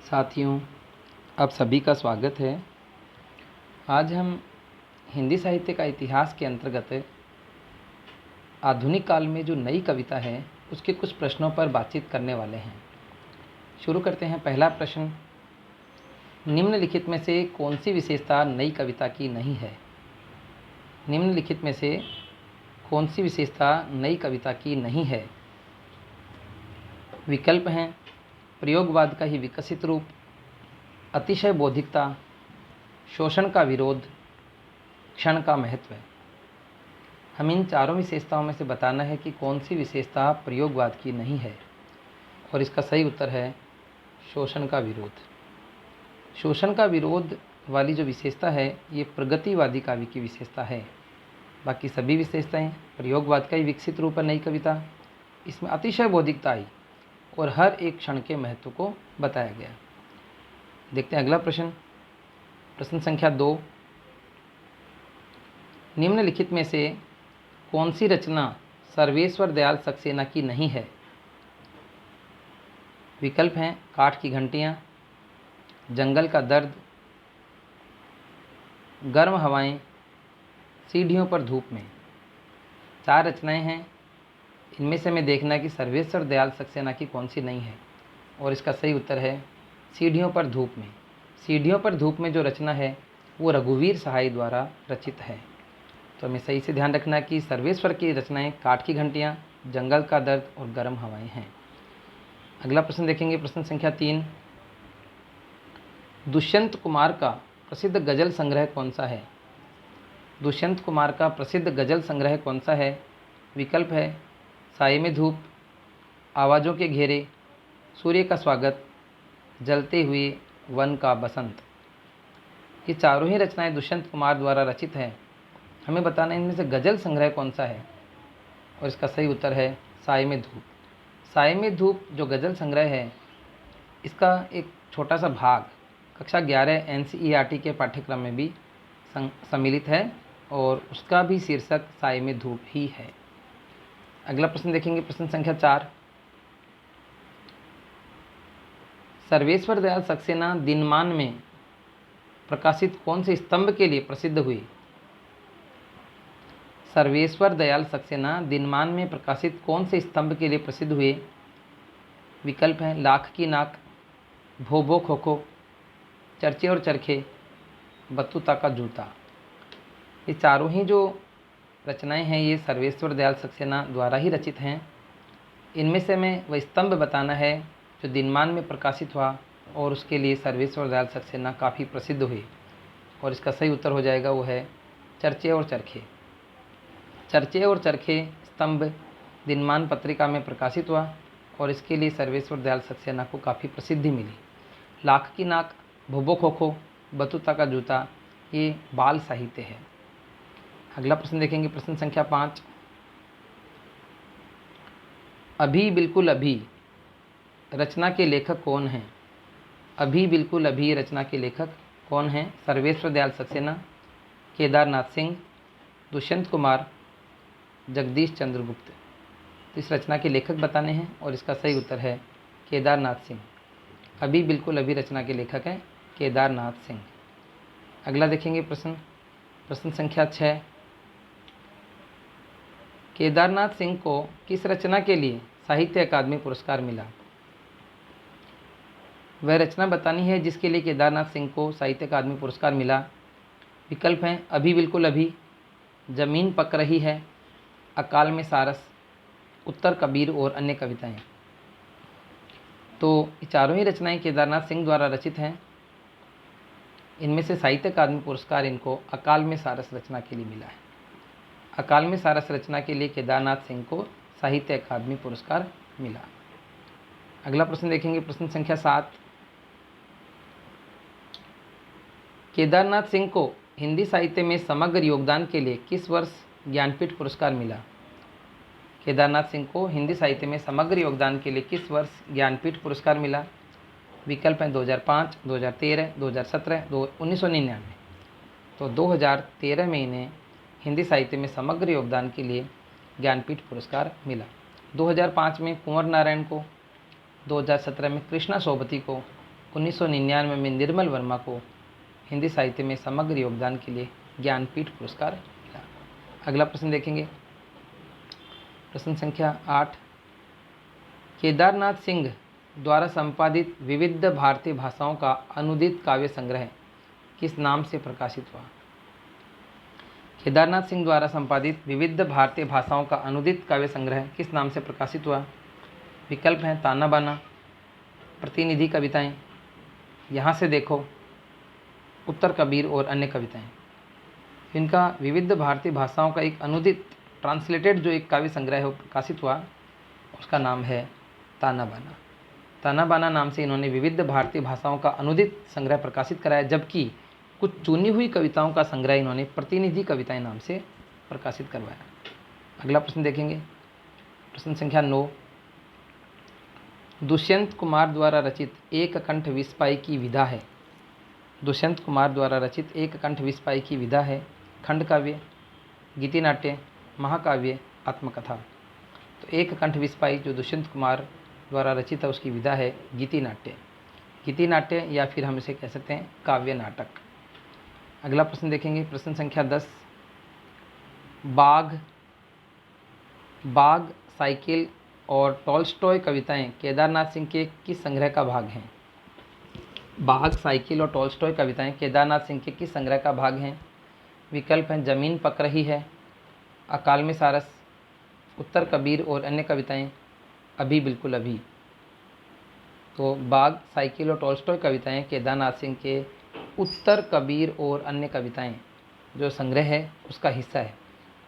साथियों, आप सभी का स्वागत है। आज हम हिंदी साहित्य का इतिहास के अंतर्गत आधुनिक काल में जो नई कविता है उसके कुछ प्रश्नों पर बातचीत करने वाले हैं। शुरू करते हैं। पहला प्रश्न, निम्नलिखित में से कौन सी विशेषता नई कविता की नहीं है? निम्नलिखित में से कौन सी विशेषता नई कविता की नहीं है? विकल्प हैं प्रयोगवाद का ही विकसित रूप, अतिशय बौद्धिकता, शोषण का विरोध, क्षण का महत्व। हम इन चारों विशेषताओं में से बताना है कि कौन सी विशेषता प्रयोगवाद की नहीं है, और इसका सही उत्तर है शोषण का विरोध। शोषण का विरोध वाली जो विशेषता है ये प्रगतिवादी काव्य की विशेषता है। बाकी सभी विशेषताएं प्रयोगवाद का ही विकसित रूप है नई कविता, इसमें अतिशय बौद्धिकता आई और हर एक क्षण के महत्व को बताया गया। देखते हैं अगला प्रश्न। प्रश्न संख्या 2, निम्नलिखित में से कौन सी रचना सर्वेश्वर दयाल सक्सेना की नहीं है? विकल्प हैं काठ की घंटियाँ, जंगल का दर्द, गर्म हवाएं, सीढ़ियों पर धूप में। 4 रचनाएं हैं, इनमें से हमें देखना है कि सर्वेश्वर दयाल सक्सेना की कौन सी नहीं है, और इसका सही उत्तर है सीढ़ियों पर धूप में। सीढ़ियों पर धूप में जो रचना है वो रघुवीर सहाय द्वारा रचित है। तो हमें सही से ध्यान रखना है कि सर्वेश्वर की रचनाएं काठ की घंटियाँ, जंगल का दर्द और गर्म हवाएं हैं। अगला प्रश्न देखेंगे। प्रश्न संख्या 3, दुष्यंत कुमार का प्रसिद्ध गजल संग्रह कौन सा है? दुष्यंत कुमार का प्रसिद्ध गजल संग्रह कौन सा है? विकल्प है साये में धूप, आवाज़ों के घेरे, सूर्य का स्वागत, जलते हुए वन का बसंत। ये चारों ही रचनाएं दुष्यंत कुमार द्वारा रचित हैं। हमें बताना है इनमें से गजल संग्रह कौन सा है, और इसका सही उत्तर है साये में धूप। साये में धूप जो गजल संग्रह है इसका एक छोटा सा भाग कक्षा 11 NCERT के पाठ्यक्रम में भी सम्मिलित है, और उसका भी शीर्षक साये में धूप ही है। अगला प्रश्न देखेंगे। प्रश्न संख्या 4, सर्वेश्वर दयाल सक्सेना दिनमान में प्रकाशित कौन से स्तंभ के लिए प्रसिद्ध हुए? सर्वेश्वर दयाल सक्सेना दिनमान में प्रकाशित कौन से स्तंभ के लिए प्रसिद्ध हुए? विकल्प हैं लाख की नाक, भो भो खो खो, चर्चे और चरखे, बतूता का जूता। ये चारों ही जो रचनाएं हैं ये सर्वेश्वर दयाल सक्सेना द्वारा ही रचित हैं। इनमें से हमें वह स्तंभ बताना है जो दिनमान में प्रकाशित हुआ और उसके लिए सर्वेश्वर दयाल सक्सेना काफ़ी प्रसिद्ध हुई, और इसका सही उत्तर हो जाएगा वो है चर्चे और चरखे। चर्चे और चरखे स्तंभ दिनमान पत्रिका में प्रकाशित हुआ और इसके लिए सर्वेश्वर दयाल सक्सेना को काफ़ी प्रसिद्धि मिली। लाख की नाक, भोबो खोखो, बतूता का जूता ये बाल साहित्य है। अगला प्रश्न देखेंगे। प्रश्न संख्या 5, अभी बिल्कुल अभी रचना के लेखक कौन हैं? अभी बिल्कुल अभी रचना के लेखक कौन हैं? सर्वेश्वर दयाल सक्सेना, केदारनाथ सिंह, दुष्यंत कुमार, जगदीश चंद्र गुप्त। तो इस रचना के लेखक बताने हैं, और इसका सही उत्तर है केदारनाथ सिंह। अभी बिल्कुल अभी रचना के लेखक हैं केदारनाथ सिंह। अगला देखेंगे प्रश्न। प्रश्न संख्या 6, केदारनाथ सिंह को किस रचना के लिए साहित्य अकादमी पुरस्कार मिला? वह रचना बतानी है जिसके लिए केदारनाथ सिंह को साहित्य अकादमी पुरस्कार मिला। विकल्प हैं अभी बिल्कुल अभी, जमीन पक रही है, अकाल में सारस, उत्तर कबीर और अन्य कविताएं। तो ये चारों ही रचनाएं केदारनाथ सिंह द्वारा रचित हैं। इनमें से साहित्य अकादमी पुरस्कार इनको अकाल में सारस रचना के लिए मिला है। अकाल में सारस रचना के लिए केदारनाथ सिंह को साहित्य अकादमी पुरस्कार मिला। अगला प्रश्न देखेंगे। प्रश्न संख्या 7, केदारनाथ सिंह को हिंदी साहित्य में समग्र योगदान के लिए किस वर्ष ज्ञानपीठ पुरस्कार मिला? केदारनाथ सिंह को हिंदी साहित्य में समग्र योगदान के लिए किस वर्ष ज्ञानपीठ पुरस्कार मिला? विकल्प हैं 2005, 2013, 2017, 1999। तो 2013 में इन्हें हिंदी साहित्य में समग्र योगदान के लिए ज्ञानपीठ पुरस्कार मिला। 2005 में कुंवर नारायण को, 2017 में कृष्णा सोबती को 1999 में निर्मल वर्मा को हिंदी साहित्य में समग्र योगदान के लिए ज्ञानपीठ पुरस्कार मिला। अगला प्रश्न देखेंगे, प्रश्न संख्या 8। केदारनाथ सिंह द्वारा संपादित विविध भारतीय भाषाओं का अनुदित काव्य संग्रह किस नाम से प्रकाशित हुआ? केदारनाथ सिंह द्वारा संपादित विविध भारतीय भाषाओं का अनुदित काव्य संग्रह किस नाम से प्रकाशित हुआ? विकल्प हैं ताना बाना, प्रतिनिधि कविताएं, यहाँ से देखो, उत्तर कबीर और अन्य कविताएं। इनका विविध भारतीय भाषाओं का एक अनुदित ट्रांसलेटेड जो एक काव्य संग्रह है वो प्रकाशित हुआ, उसका नाम है ताना बाना। ताना बाना नाम से इन्होंने विविध भारतीय भाषाओं का अनुदित संग्रह प्रकाशित कराया, जबकि कुछ चुनी हुई कविताओं का संग्रह इन्होंने प्रतिनिधि कविताएं नाम से प्रकाशित करवाया। अगला प्रश्न देखेंगे, प्रश्न संख्या 9। दुष्यंत कुमार द्वारा रचित एक कंठ विस्पाई की विधा है। दुष्यंत कुमार द्वारा रचित एक कंठ विस्पाई की विधा है खंड काव्य, गीति नाट्य, महाकाव्य, आत्मकथा। तो एक कंठ विस्पाई जो दुष्यंत कुमार द्वारा रचित है उसकी विधा है गीति नाट्य। गीति नाट्य या फिर हम इसे कह सकते हैं काव्य नाटक। अगला प्रश्न देखेंगे, प्रश्न संख्या 10। बाघ, साइकिल और टॉल्स्टॉय कविताएं केदारनाथ सिंह के किस संग्रह का भाग हैं? बाघ, साइकिल और टॉल्स्टॉय कविताएं केदारनाथ सिंह के किस संग्रह का भाग हैं? विकल्प हैं जमीन पक रही है, अकाल में सारस, उत्तर कबीर और अन्य कविताएं, अभी बिल्कुल अभी। तो बाघ, साइकिल और टॉल्स्टॉय कविताएं केदारनाथ सिंह के उत्तर कबीर और अन्य कविताएं जो संग्रह है उसका हिस्सा है।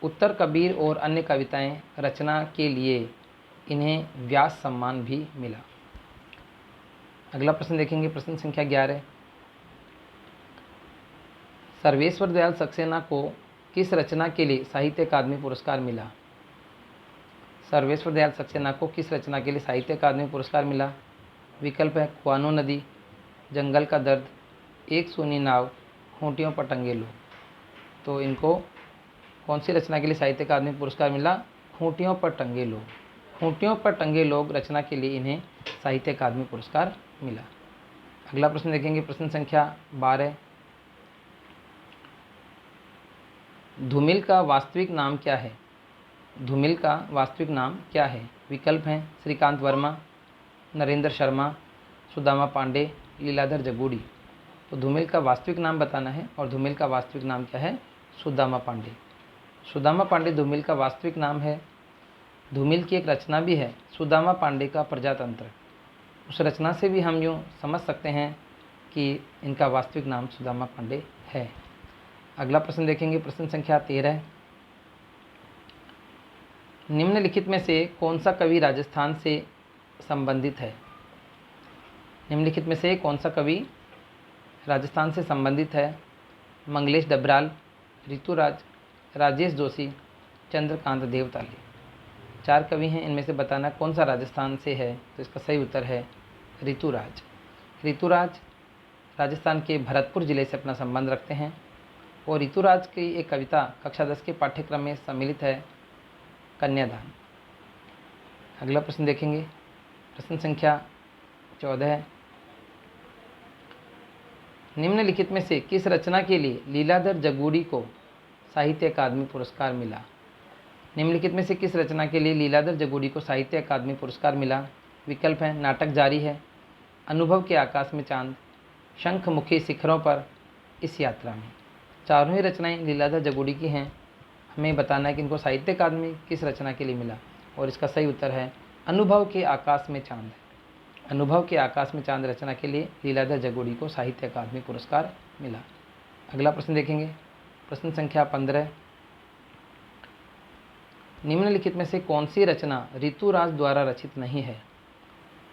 उत्तर कबीर और अन्य कविताएं रचना के लिए इन्हें व्यास सम्मान भी मिला। अगला प्रश्न देखेंगे, प्रश्न संख्या 11। सर्वेश्वर दयाल सक्सेना को किस रचना के लिए साहित्य अकादमी पुरस्कार मिला? सर्वेश्वर दयाल सक्सेना को किस रचना के लिए साहित्य अकादमी पुरस्कार मिला? विकल्प है खुआनो नदी, जंगल का दर्द, एक सूनी नाव, खूंटियों पर टंगे लोग। तो इनको कौन सी रचना के लिए साहित्य अकादमी पुरस्कार मिला? खूंटियों पर टंगे लोग। खूंटियों पर टंगे लोग रचना के लिए इन्हें साहित्य अकादमी पुरस्कार मिला। अगला प्रश्न देखेंगे, प्रश्न संख्या 12। धूमिल का वास्तविक नाम क्या है? धूमिल का वास्तविक नाम क्या है? विकल्प हैं श्रीकांत वर्मा, नरेंद्र शर्मा, सुदामा पांडे, लीलाधर जगूड़ी। तो धूमिल का वास्तविक नाम बताना है और धूमिल का वास्तविक नाम क्या है? सुदामा पांडे। सुदामा पांडे धूमिल का वास्तविक नाम है। धूमिल की एक रचना भी है सुदामा पांडे का प्रजातंत्र, उस रचना से भी हम यूँ समझ सकते हैं कि इनका वास्तविक नाम सुदामा पांडे है। अगला प्रश्न देखेंगे, प्रश्न संख्या 13। निम्नलिखित में से कौन सा कवि राजस्थान से संबंधित है? निम्नलिखित में से कौन सा कवि राजस्थान से संबंधित है? मंगलेश डबराल, ऋतुराज, राजेश जोशी, चंद्रकांत देवताली। 4 कवि हैं, इनमें से बताना कौन सा राजस्थान से है। तो इसका सही उत्तर है ऋतुराज। ऋतुराज राजस्थान के भरतपुर जिले से अपना संबंध रखते हैं और ऋतुराज की एक कविता कक्षा 10 के पाठ्यक्रम में सम्मिलित है, कन्यादान। अगला प्रश्न देखेंगे, प्रश्न संख्या 14। निम्नलिखित में से किस रचना के लिए लीलाधर जगूड़ी को साहित्य अकादमी पुरस्कार मिला? निम्नलिखित में से किस रचना के लिए लीलाधर जगूड़ी को साहित्य अकादमी पुरस्कार मिला? विकल्प हैं नाटक जारी है, अनुभव के आकाश में चांद, शंखमुखी शिखरों पर, इस यात्रा में। चारों ही रचनाएं लीलाधर जगूड़ी की हैं। हमें बताना है कि इनको साहित्य अकादमी किस रचना के लिए मिला और इसका सही उत्तर है अनुभव के आकाश में चांद। अनुभव के आकाश में चांद रचना के लिए लीलाधर जगूड़ी को साहित्य अकादमी पुरस्कार मिला। अगला प्रश्न देखेंगे, प्रश्न संख्या 15। निम्नलिखित में से कौन सी रचना ऋतुराज द्वारा रचित नहीं है?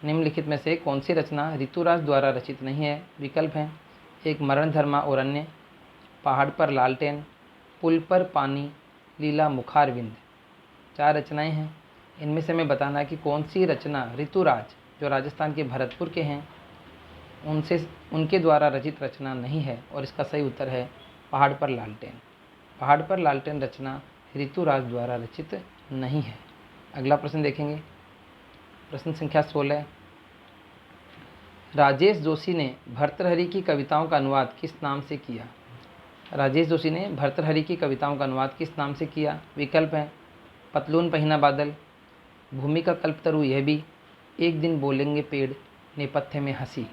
निम्नलिखित में से कौन सी रचना ऋतुराज द्वारा रचित नहीं है? विकल्प हैं एक मरण धर्मा और अन्य, पहाड़ पर लालटेन, पुल पर पानी, लीला मुखारविंद। 4 रचनाएं हैं, इनमें से हमें बताना है कि कौन सी रचना ऋतुराज जो राजस्थान के भरतपुर के हैं उनके द्वारा रचित रचना नहीं है और इसका सही उत्तर है पहाड़ पर लालटेन। पहाड़ पर लालटेन रचना ऋतुराज द्वारा रचित नहीं है। अगला प्रश्न देखेंगे, प्रश्न संख्या 16। राजेश जोशी ने भर्तृहरि की कविताओं का अनुवाद किस नाम से किया? राजेश जोशी ने भर्तृहरि की कविताओं का अनुवाद किस नाम से किया? विकल्प हैं पतलून पहिना बादल, भूमि का कल्पतरु यह भी, एक दिन बोलेंगे पेड़, नेपथ्य में हंसी।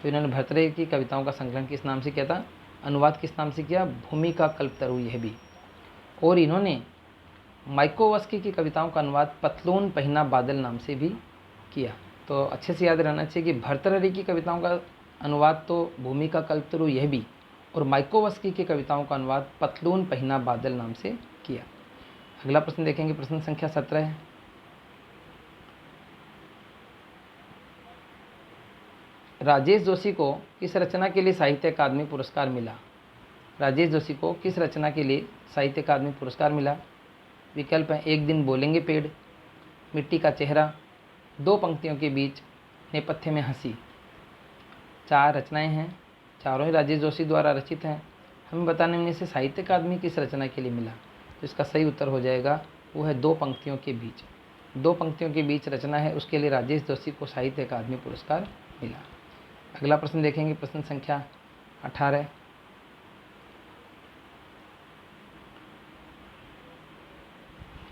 तो इन्होंने भर्तृहरि की कविताओं का संकलन किस नाम से किया था? अनुवाद किस नाम से किया? भूमि का कल्पतरु यह भी। और इन्होंने माइकोवस्की की कविताओं का अनुवाद पतलून पहिना बादल नाम से भी किया। तो अच्छे से याद रहना चाहिए कि भर्तृहरि की कविताओं का अनुवाद तो भूमि का कल्पतरु यह भी, और माइकोवस्की की कविताओं का अनुवाद पतलून पहिना बादल नाम से किया। अगला प्रश्न देखेंगे, प्रश्न संख्या 17 है। राजेश जोशी को किस रचना के लिए साहित्य अकादमी पुरस्कार मिला? राजेश जोशी को किस रचना के लिए साहित्य अकादमी पुरस्कार मिला? विकल्प हैं एक दिन बोलेंगे पेड़, मिट्टी का चेहरा, दो पंक्तियों के बीच, नेपथ्य में हंसी। 4 रचनाएं हैं, चारों ही राजेश जोशी द्वारा रचित हैं। हमें बताने में से साहित्य अकादमी किस रचना के लिए मिला, तो इसका सही उत्तर हो जाएगा वो है दो पंक्तियों के बीच। दो पंक्तियों के बीच रचना है, उसके लिए राजेश जोशी को साहित्य अकादमी पुरस्कार मिला। अगला प्रश्न देखेंगे, प्रश्न संख्या 18।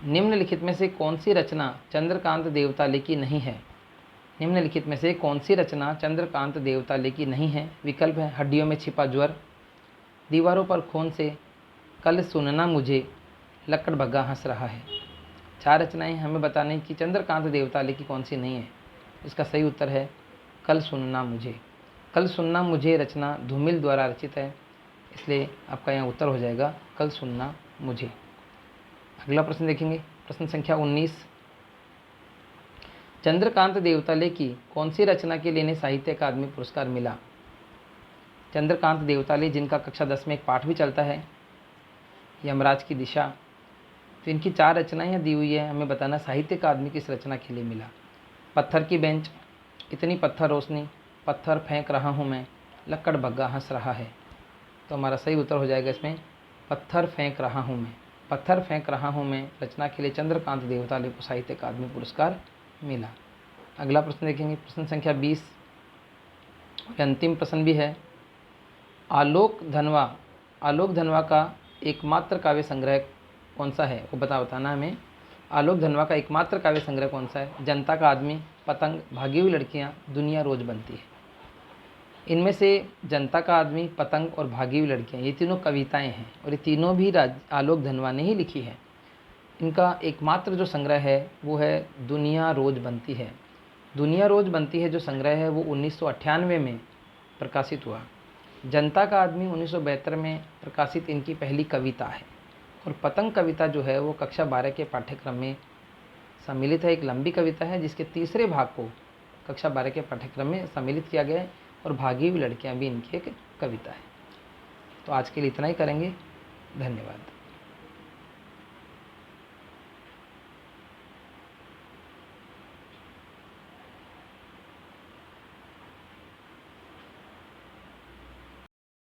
निम्नलिखित में से कौन सी रचना चंद्रकांत देवताले की नहीं है? निम्नलिखित में से कौन सी रचना चंद्रकांत देवताले की नहीं है? विकल्प है हड्डियों में छिपा ज्वर, दीवारों पर खून से, कल सुनना मुझे, लक्कड़ बग्गा हंस रहा है। 4 रचनाएं हमें बताने कि चंद्रकांत देवताले की कौन सी नहीं है। इसका सही उत्तर है कल सुनना मुझे। कल सुनना मुझे रचना धूमिल द्वारा रचित है, इसलिए आपका यहाँ उत्तर हो जाएगा कल सुनना मुझे। अगला प्रश्न देखेंगे, प्रश्न संख्या 19। चंद्रकांत देवताले की कौन सी रचना के लिए इन्हें साहित्य अकादमी पुरस्कार मिला? चंद्रकांत देवताले जिनका कक्षा 10 में एक पाठ भी चलता है, यमराज की दिशा। तो इनकी 4 रचनाएं दी हुई है, हमें बताना साहित्य अकादमी किस रचना के लिए मिला। पत्थर की बेंच, इतनी पत्थर रोशनी, पत्थर फेंक रहा हूँ मैं, लक्कड़ बग्गा हंस रहा है। तो हमारा सही उत्तर हो जाएगा इसमें पत्थर फेंक रहा हूँ मैं। पत्थर फेंक रहा हूँ मैं रचना के लिए चंद्रकांत देवताले को साहित्य अकादमी पुरस्कार मिला। अगला प्रश्न देखेंगे, प्रश्न संख्या 20, अंतिम प्रश्न भी है। आलोक धनवा का एकमात्र काव्य संग्रह कौन सा है, वो बताना हमें। आलोक धनवा का एकमात्र काव्य संग्रह कौन सा है? जनता का आदमी, पतंग, भागी हुई लड़कियां, दुनिया रोज बनती है। इनमें से जनता का आदमी, पतंग और भागी हुई लड़कियां, ये तीनों कविताएं हैं और ये तीनों भी आलोक धनवा ने ही लिखी है। इनका एकमात्र जो संग्रह है वो है दुनिया रोज बनती है। दुनिया रोज बनती है जो संग्रह है वो 1998 में प्रकाशित हुआ। जनता का आदमी 1972 में प्रकाशित इनकी पहली कविता है, और पतंग कविता जो है वो कक्षा 12 के पाठ्यक्रम में सम्मिलित है। एक लंबी कविता है जिसके तीसरे भाग को कक्षा 12 के पाठ्यक्रम में सम्मिलित किया गया है, और भागी हुई लड़कियां भी इनकी एक कविता है। तो आज के लिए इतना ही करेंगे, धन्यवाद।